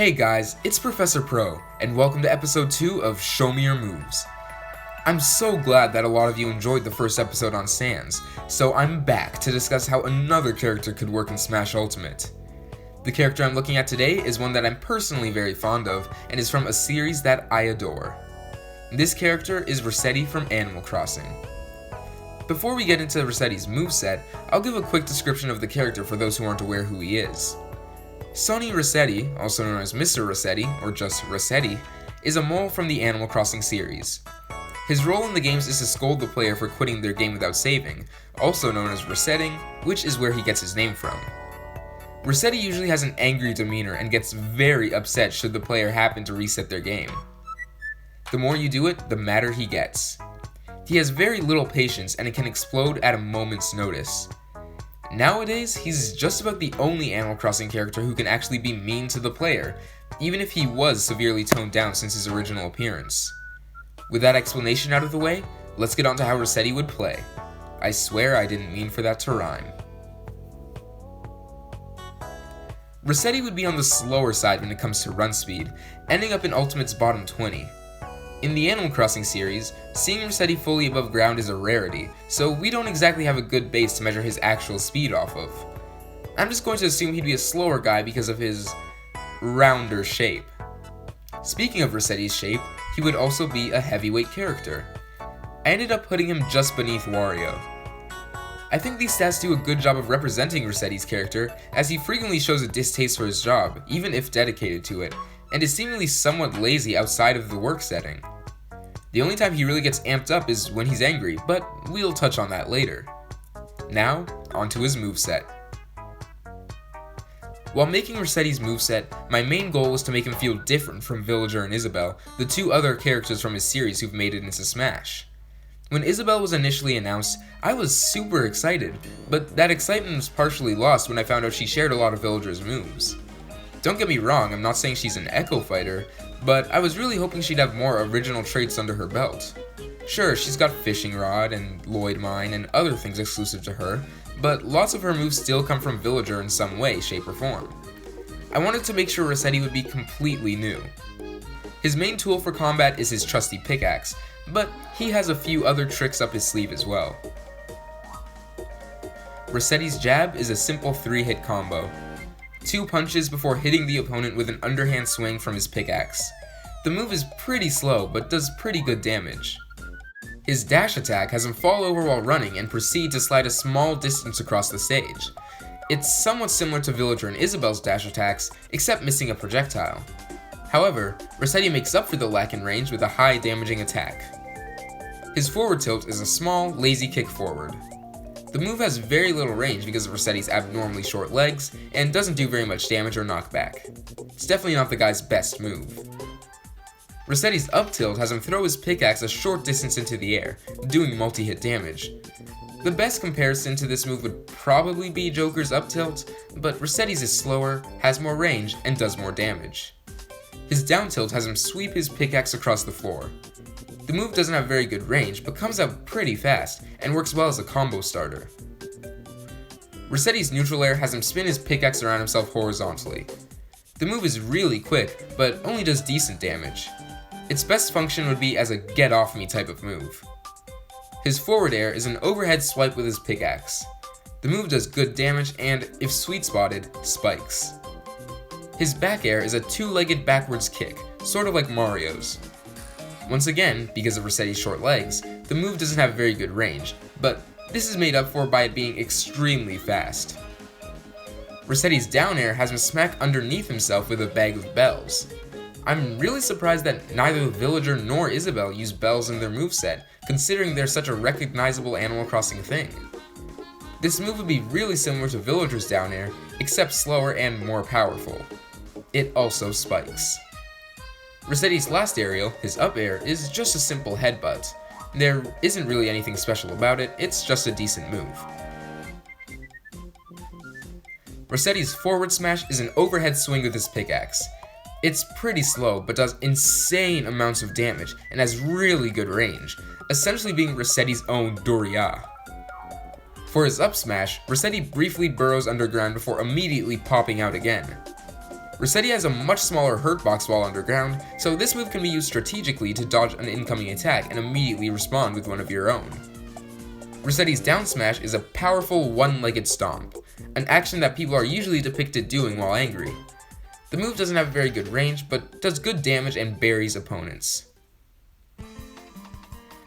Hey guys, it's Professor Pro, and welcome to episode 2 of Show Me Your Moves. I'm so glad that a lot of you enjoyed the first episode on Sans, so I'm back to discuss how another character could work in Smash Ultimate. The character I'm looking at today is one that I'm personally very fond of, and is from a series that I adore. This character is Resetti from Animal Crossing. Before we get into Resetti's moveset, I'll give a quick description of the character for those who aren't aware who he is. Sonny Resetti, also known as Mr. Resetti, or just Resetti, is a mole from the Animal Crossing series. His role in the games is to scold the player for quitting their game without saving, also known as resetting, which is where he gets his name from. Resetti usually has an angry demeanor and gets very upset should the player happen to reset their game. The more you do it, the madder he gets. He has very little patience and it can explode at a moment's notice. Nowadays, he's just about the only Animal Crossing character who can actually be mean to the player, even if he was severely toned down since his original appearance. With that explanation out of the way, let's get on to how Resetti would play. I swear I didn't mean for that to rhyme. Resetti would be on the slower side when it comes to run speed, ending up in Ultimate's bottom 20. In the Animal Crossing series, seeing Resetti fully above ground is a rarity, so we don't exactly have a good base to measure his actual speed off of. I'm just going to assume he'd be a slower guy because of his rounder shape. Speaking of Resetti's shape, he would also be a heavyweight character. I ended up putting him just beneath Wario. I think these stats do a good job of representing Resetti's character, as he frequently shows a distaste for his job, even if dedicated to it, and is seemingly somewhat lazy outside of the work setting. The only time he really gets amped up is when he's angry, but we'll touch on that later. Now, onto his moveset. While making Resetti's moveset, my main goal was to make him feel different from Villager and Isabelle, the two other characters from his series who've made it into Smash. When Isabelle was initially announced, I was super excited, but that excitement was partially lost when I found out she shared a lot of Villager's moves. Don't get me wrong, I'm not saying she's an Echo Fighter, but I was really hoping she'd have more original traits under her belt. Sure, she's got Fishing Rod and Lloyd Mine and other things exclusive to her, but lots of her moves still come from Villager in some way, shape, or form. I wanted to make sure Resetti would be completely new. His main tool for combat is his trusty pickaxe, but he has a few other tricks up his sleeve as well. Resetti's jab is a simple 3-hit combo. 2 punches before hitting the opponent with an underhand swing from his pickaxe. The move is pretty slow, but does pretty good damage. His dash attack has him fall over while running and proceed to slide a small distance across the stage. It's somewhat similar to Villager and Isabelle's dash attacks, except missing a projectile. However, Resetti makes up for the lack in range with a high damaging attack. His forward tilt is a small, lazy kick forward. The move has very little range because of Resetti's abnormally short legs, and doesn't do very much damage or knockback. It's definitely not the guy's best move. Resetti's up tilt has him throw his pickaxe a short distance into the air, doing multi-hit damage. The best comparison to this move would probably be Joker's up tilt, but Resetti's is slower, has more range, and does more damage. His down tilt has him sweep his pickaxe across the floor. The move doesn't have very good range, but comes out pretty fast, and works well as a combo starter. Resetti's neutral air has him spin his pickaxe around himself horizontally. The move is really quick, but only does decent damage. Its best function would be as a get off me type of move. His forward air is an overhead swipe with his pickaxe. The move does good damage and, if sweet spotted, spikes. His back air is a 2-legged backwards kick, sort of like Mario's. Once again, because of Resetti's short legs, the move doesn't have very good range, but this is made up for by it being extremely fast. Resetti's down air has him smack underneath himself with a bag of bells. I'm really surprised that neither Villager nor Isabelle use bells in their moveset, considering they're such a recognizable Animal Crossing thing. This move would be really similar to Villager's down air, except slower and more powerful. It also spikes. Resetti's last aerial, his up air, is just a simple headbutt. There isn't really anything special about it, it's just a decent move. Resetti's forward smash is an overhead swing with his pickaxe. It's pretty slow, but does insane amounts of damage, and has really good range, essentially being Resetti's own Doria. For his up smash, Resetti briefly burrows underground before immediately popping out again. Resetti has a much smaller hurt box while underground, so this move can be used strategically to dodge an incoming attack and immediately respond with one of your own. Resetti's down smash is a powerful one-legged stomp, an action that people are usually depicted doing while angry. The move doesn't have very good range, but does good damage and buries opponents.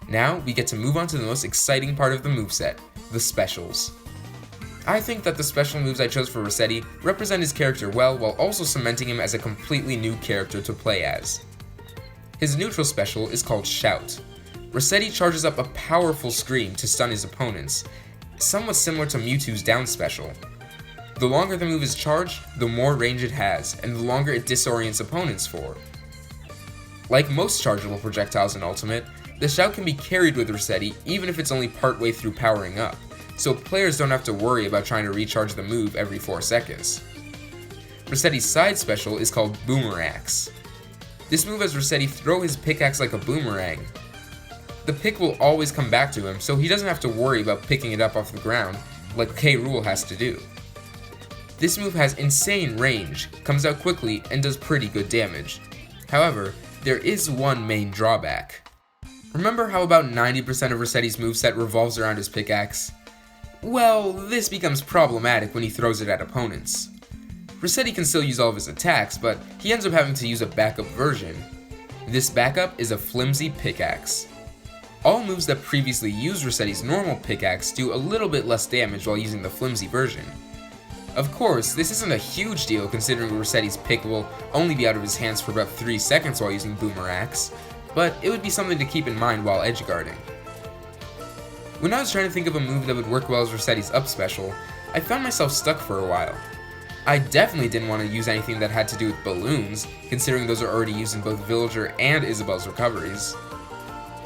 Now, we get to move on to the most exciting part of the moveset, the specials. I think that the special moves I chose for Resetti represent his character well while also cementing him as a completely new character to play as. His neutral special is called Shout. Resetti charges up a powerful scream to stun his opponents, somewhat similar to Mewtwo's down special. The longer the move is charged, the more range it has, and the longer it disorients opponents for. Like most chargeable projectiles in Ultimate, the Shout can be carried with Resetti even if it's only partway through powering up, so players don't have to worry about trying to recharge the move every 4 seconds. Resetti's side special is called Boomerax. This move has Resetti throw his pickaxe like a boomerang. The pick will always come back to him, so he doesn't have to worry about picking it up off the ground like K. Rool has to do. This move has insane range, comes out quickly, and does pretty good damage. However, there is one main drawback. Remember how about 90% of Resetti's moveset revolves around his pickaxe? Well, this becomes problematic when he throws it at opponents. Resetti can still use all of his attacks, but he ends up having to use a backup version. This backup is a flimsy pickaxe. All moves that previously used Resetti's normal pickaxe do a little bit less damage while using the flimsy version. Of course, this isn't a huge deal considering Resetti's pick will only be out of his hands for about 3 seconds while using Boomerax, but it would be something to keep in mind while edgeguarding. When I was trying to think of a move that would work well as Resetti's up special, I found myself stuck for a while. I definitely didn't want to use anything that had to do with balloons, considering those are already used in both Villager and Isabelle's recoveries.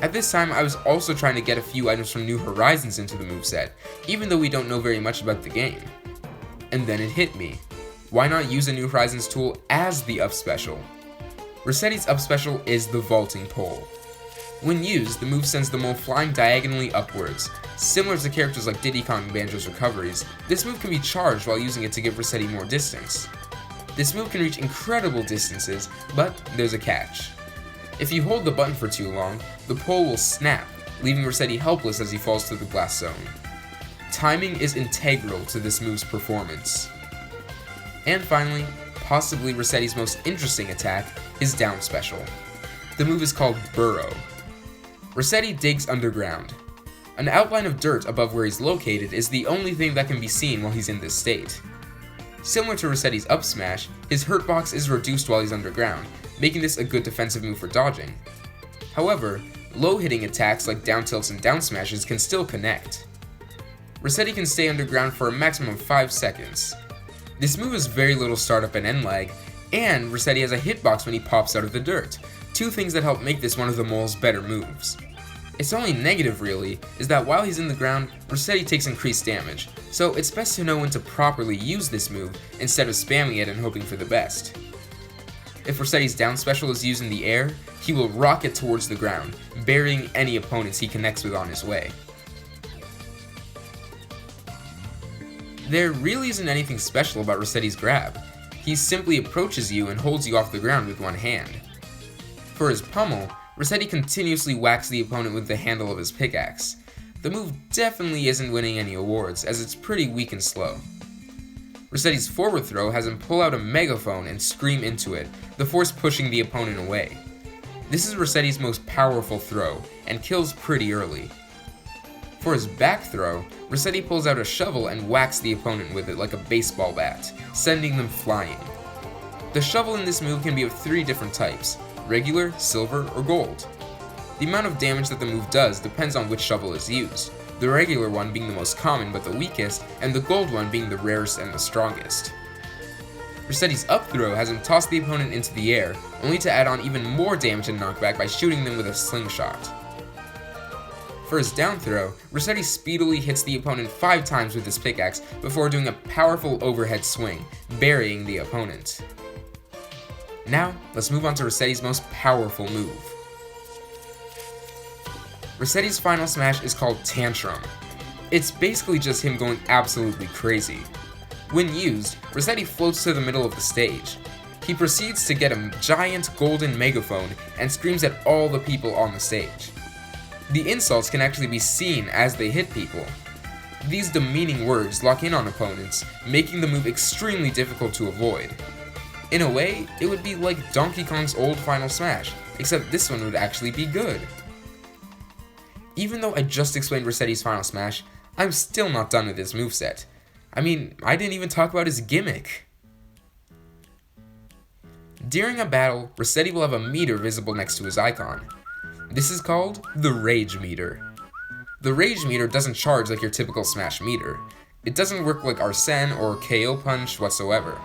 At this time, I was also trying to get a few items from New Horizons into the moveset, even though we don't know very much about the game. And then it hit me. Why not use a New Horizons tool as the up special? Resetti's up special is the vaulting pole. When used, the move sends the mole flying diagonally upwards. Similar to characters like Diddy Kong and Banjo's recoveries, this move can be charged while using it to give Resetti more distance. This move can reach incredible distances, but there's a catch. If you hold the button for too long, the pole will snap, leaving Resetti helpless as he falls to the glass zone. Timing is integral to this move's performance. And finally, possibly Resetti's most interesting attack, his down special. The move is called Burrow. Resetti digs underground. An outline of dirt above where he's located is the only thing that can be seen while he's in this state. Similar to Resetti's up smash, his hurt box is reduced while he's underground, making this a good defensive move for dodging. However, low-hitting attacks like down tilts and down smashes can still connect. Resetti can stay underground for a maximum of 5 seconds. This move has very little startup and end lag, and Resetti has a hitbox when he pops out of the dirt, 2 things that help make this one of the mole's better moves. Its only negative really is that while he's in the ground, Resetti takes increased damage, so it's best to know when to properly use this move instead of spamming it and hoping for the best. If Resetti's down special is used in the air, he will rocket towards the ground, burying any opponents he connects with on his way. There really isn't anything special about Resetti's grab. He simply approaches you and holds you off the ground with one hand. For his pummel, Resetti continuously whacks the opponent with the handle of his pickaxe. The move definitely isn't winning any awards, as it's pretty weak and slow. Resetti's forward throw has him pull out a megaphone and scream into it, the force pushing the opponent away. This is Resetti's most powerful throw, and kills pretty early. For his back throw, Resetti pulls out a shovel and whacks the opponent with it like a baseball bat, sending them flying. The shovel in this move can be of 3 different types: regular, silver, or gold. The amount of damage that the move does depends on which shovel is used, the regular one being the most common but the weakest, and the gold one being the rarest and the strongest. Resetti's up throw has him toss the opponent into the air, only to add on even more damage and knockback by shooting them with a slingshot. For his down throw, Resetti speedily hits the opponent 5 times with his pickaxe before doing a powerful overhead swing, burying the opponent. Now, let's move on to Resetti's most powerful move. Resetti's final smash is called Tantrum. It's basically just him going absolutely crazy. When used, Resetti floats to the middle of the stage. he proceeds to get a giant golden megaphone and screams at all the people on the stage. The insults can actually be seen as they hit people. These demeaning words lock in on opponents, making the move extremely difficult to avoid. In a way, it would be like Donkey Kong's old Final Smash, except this one would actually be good. Even though I just explained Resetti's Final Smash, I'm still not done with his moveset. I mean, I didn't even talk about his gimmick. During a battle, Resetti will have a meter visible next to his icon. This is called the Rage Meter. The Rage Meter doesn't charge like your typical Smash meter. It doesn't work like Arsene or KO Punch whatsoever.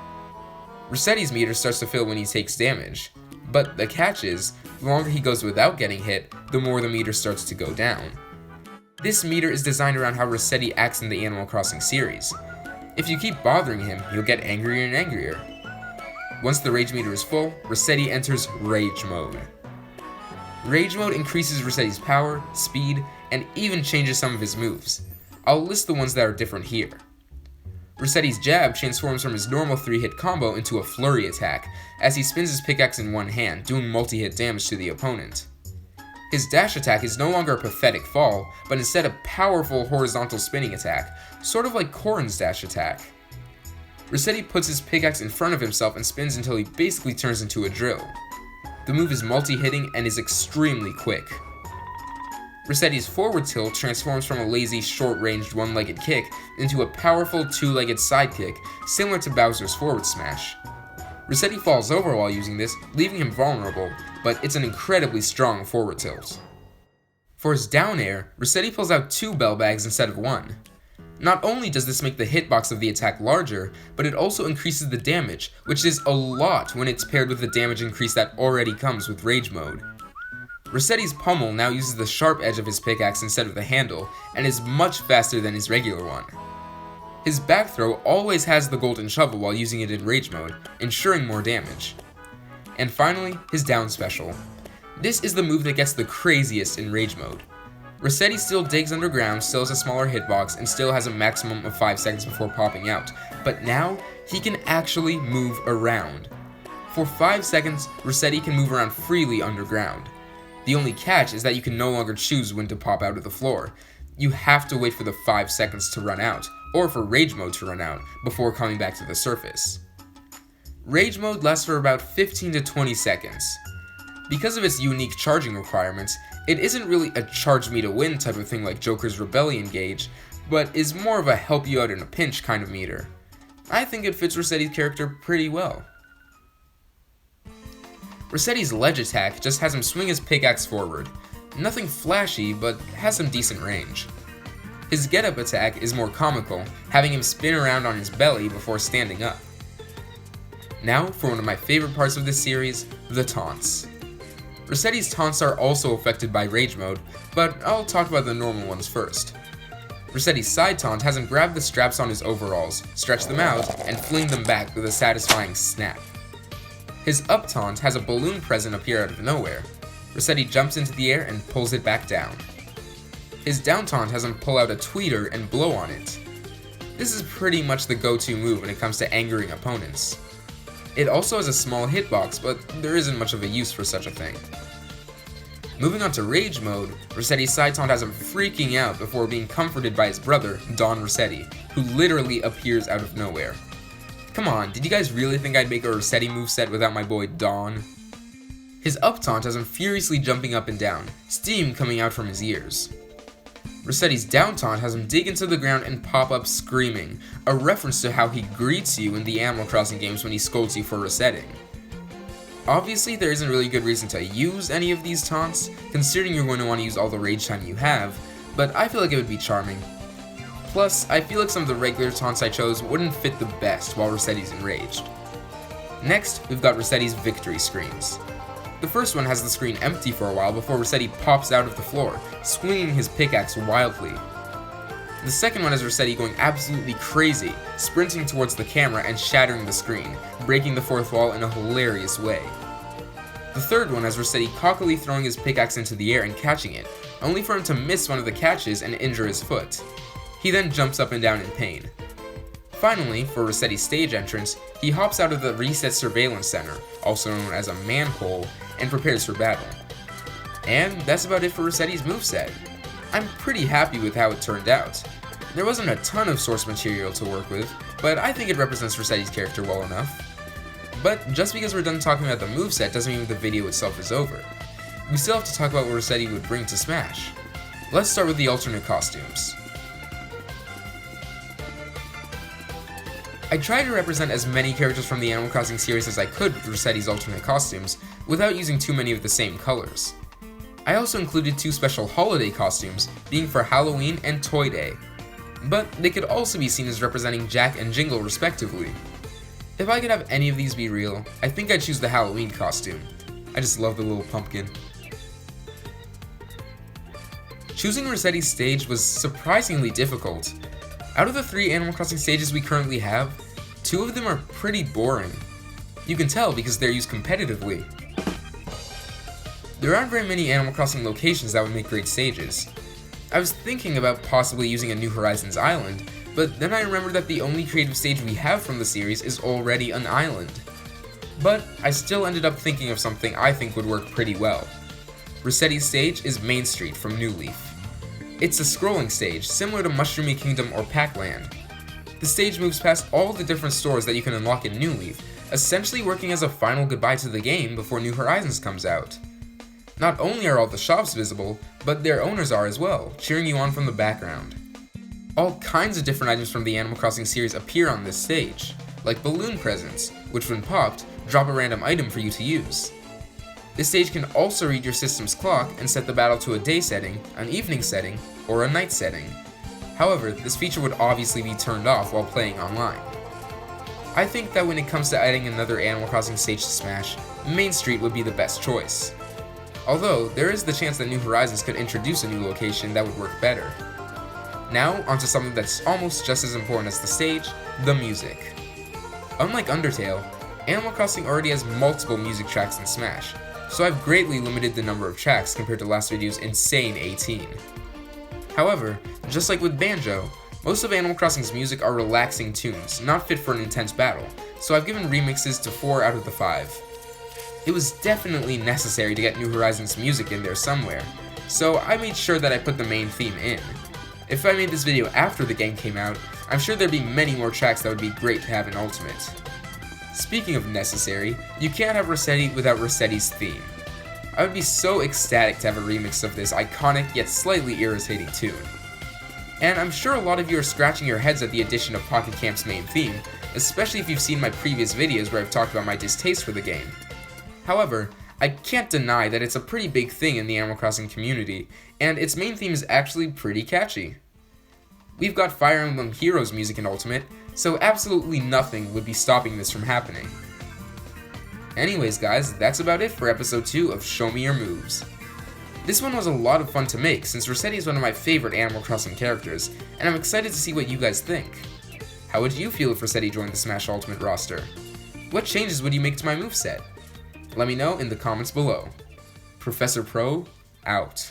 Resetti's meter starts to fill when he takes damage, but the catch is, the longer he goes without getting hit, the more the meter starts to go down. This meter is designed around how Resetti acts in the Animal Crossing series. If you keep bothering him, he'll get angrier and angrier. Once the Rage Meter is full, Resetti enters Rage Mode. Rage Mode increases Resetti's power, speed, and even changes some of his moves. I'll list the ones that are different here. Resetti's jab transforms from his normal 3-hit combo into a flurry attack, as he spins his pickaxe in one hand, doing multi-hit damage to the opponent. His dash attack is no longer a pathetic fall, but instead a powerful horizontal spinning attack, sort of like Corrin's dash attack. Resetti puts his pickaxe in front of himself and spins until he basically turns into a drill. The move is multi-hitting and is extremely quick. Resetti's forward tilt transforms from a lazy, short-ranged one-legged kick into a powerful two-legged side kick, similar to Bowser's forward smash. Resetti falls over while using this, leaving him vulnerable, but it's an incredibly strong forward tilt. For his down air, Resetti pulls out 2 bell bags instead of 1. Not only does this make the hitbox of the attack larger, but it also increases the damage, which is a lot when it's paired with the damage increase that already comes with Rage Mode. Resetti's pummel now uses the sharp edge of his pickaxe instead of the handle, and is much faster than his regular one. His back throw always has the golden shovel while using it in Rage Mode, ensuring more damage. And finally, his down special. This is the move that gets the craziest in Rage Mode. Resetti still digs underground, still has a smaller hitbox, and still has a maximum of 5 seconds before popping out, but now he can actually move around. For 5 seconds, Resetti can move around freely underground. The only catch is that you can no longer choose when to pop out of the floor. You have to wait for the 5 seconds to run out, or for Rage Mode to run out, before coming back to the surface. Rage Mode lasts for about 15 to 20 seconds. Because of its unique charging requirements, it isn't really a charge me to win type of thing like Joker's Rebellion gauge, but is more of a help you out in a pinch kind of meter. I think it fits Resetti's character pretty well. Resetti's ledge attack just has him swing his pickaxe forward. Nothing flashy, but has some decent range. His get-up attack is more comical, having him spin around on his belly before standing up. Now for one of my favorite parts of this series, the taunts. Resetti's taunts are also affected by Rage Mode, but I'll talk about the normal ones first. Resetti's side taunt has him grab the straps on his overalls, stretch them out, and fling them back with a satisfying snap. His up taunt has a balloon present appear out of nowhere. Resetti jumps into the air and pulls it back down. His down taunt has him pull out a tweeter and blow on it. This is pretty much the go-to move when it comes to angering opponents. It also has a small hitbox, but there isn't much of a use for such a thing. Moving on to Rage Mode, Resetti's side taunt has him freaking out before being comforted by his brother, Don Resetti, who literally appears out of nowhere. Come on, did you guys really think I'd make a Resetti moveset without my boy Don? His up taunt has him furiously jumping up and down, steam coming out from his ears. Resetti's down taunt has him dig into the ground and pop up screaming, a reference to how he greets you in the Animal Crossing games when he scolds you for resetting. Obviously, there isn't really good reason to use any of these taunts, considering you're going to want to use all the rage time you have, but I feel like it would be charming. Plus, I feel like some of the regular taunts I chose wouldn't fit the best while Resetti's enraged. Next, we've got Resetti's victory screens. The first one has the screen empty for a while before Resetti pops out of the floor, swinging his pickaxe wildly. The second one has Resetti going absolutely crazy, sprinting towards the camera and shattering the screen, breaking the fourth wall in a hilarious way. The third one has Resetti cockily throwing his pickaxe into the air and catching it, only for him to miss one of the catches and injure his foot. He then jumps up and down in pain. Finally, for Resetti's stage entrance, he hops out of the Reset Surveillance Center, also known as a manhole, and prepares for battle. And that's about it for Resetti's moveset. I'm pretty happy with how it turned out. There wasn't a ton of source material to work with, but I think it represents Resetti's character well enough. But just because we're done talking about the moveset doesn't mean the video itself is over. We still have to talk about what Resetti would bring to Smash. Let's start with the alternate costumes. I tried to represent as many characters from the Animal Crossing series as I could with Resetti's alternate costumes, without using too many of the same colors. I also included 2 special holiday costumes, being for Halloween and Toy Day. But they could also be seen as representing Jack and Jingle respectively. If I could have any of these be real, I think I'd choose the Halloween costume. I just love the little pumpkin. Choosing Resetti's stage was surprisingly difficult. Out of the 3 Animal Crossing stages we currently have, 2 of them are pretty boring. You can tell because they're used competitively. There aren't very many Animal Crossing locations that would make great stages. I was thinking about possibly using a New Horizons island, but then I remembered that the only creative stage we have from the series is already an island. But I still ended up thinking of something I think would work pretty well. Resetti's stage is Main Street from New Leaf. It's a scrolling stage, similar to Mushroomy Kingdom or Pac-Land. The stage moves past all the different stores that you can unlock in New Leaf, essentially working as a final goodbye to the game before New Horizons comes out. Not only are all the shops visible, but their owners are as well, cheering you on from the background. All kinds of different items from the Animal Crossing series appear on this stage, like balloon presents, which when popped, drop a random item for you to use. This stage can also read your system's clock and set the battle to a day setting, an evening setting, or a night setting. However, this feature would obviously be turned off while playing online. I think that when it comes to adding another Animal Crossing stage to Smash, Main Street would be the best choice. Although, there is the chance that New Horizons could introduce a new location that would work better. Now, onto something that's almost just as important as the stage, the music. Unlike Undertale, Animal Crossing already has multiple music tracks in Smash, so I've greatly limited the number of tracks compared to last video's insane 18. However, just like with Banjo, most of Animal Crossing's music are relaxing tunes, not fit for an intense battle, so I've given remixes to 4 out of the 5. It was definitely necessary to get New Horizons music in there somewhere, so I made sure that I put the main theme in. If I made this video after the game came out, I'm sure there'd be many more tracks that would be great to have in Ultimate. Speaking of necessary, you can't have Resetti without Resetti's theme. I would be so ecstatic to have a remix of this iconic yet slightly irritating tune. And I'm sure a lot of you are scratching your heads at the addition of Pocket Camp's main theme, especially if you've seen my previous videos where I've talked about my distaste for the game. However, I can't deny that it's a pretty big thing in the Animal Crossing community, and its main theme is actually pretty catchy. We've got Fire Emblem Heroes music in Ultimate, so absolutely nothing would be stopping this from happening. Anyways guys, that's about it for episode 2 of Show Me Your Moves. This one was a lot of fun to make since Resetti is one of my favorite Animal Crossing characters, and I'm excited to see what you guys think. How would you feel if Resetti joined the Smash Ultimate roster? What changes would you make to my moveset? Let me know in the comments below. Professor Pro, out.